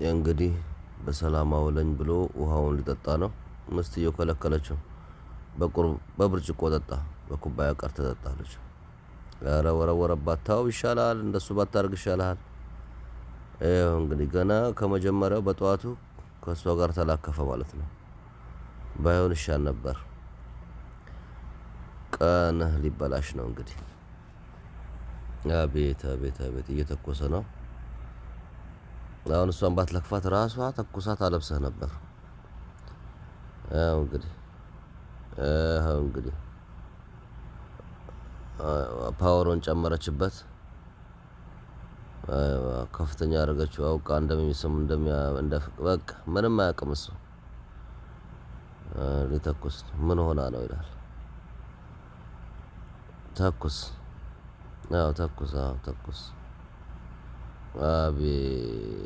እንግዲህ በሰላም አውለኝ ብሎ ውሃውን ሊጠጣ ነው። ምስትየው ከለከለችው። በብርጭቆ ጠጣ፣ በኩባያ ቀርተህ ጠጣ አለችው። ኧረ ወረወረባት። ተው ይሻልሃል፣ እንደሱ ባታደርግ ይሻልሃል። ይኸው እንግዲህ ገና ከመጀመሪያው በጠዋቱ ከእሷ ጋር ተላከፈ ማለት ነው። ባይሆን ይሻል ነበር። ቀንህ ሊበላሽ ነው እንግዲህ። አቤት አቤት አቤት! እየተኮሰ ነው። አሁን እሷን ባትለክፋት ራሷ ተኩሳ ታለብስህ ነበር። ያው እንግዲህ ይኸው እንግዲህ ፓወሩን ጨመረችበት። ከፍተኛ አደረገችው አውቃ እንደሚስም በቃ ምንም አያውቅም እሱ። ሊተኩስ ምን ሆና ነው ይላል። ተኩስ፣ አዎ ተኩስ፣ አዎ ተኩስ። አቤት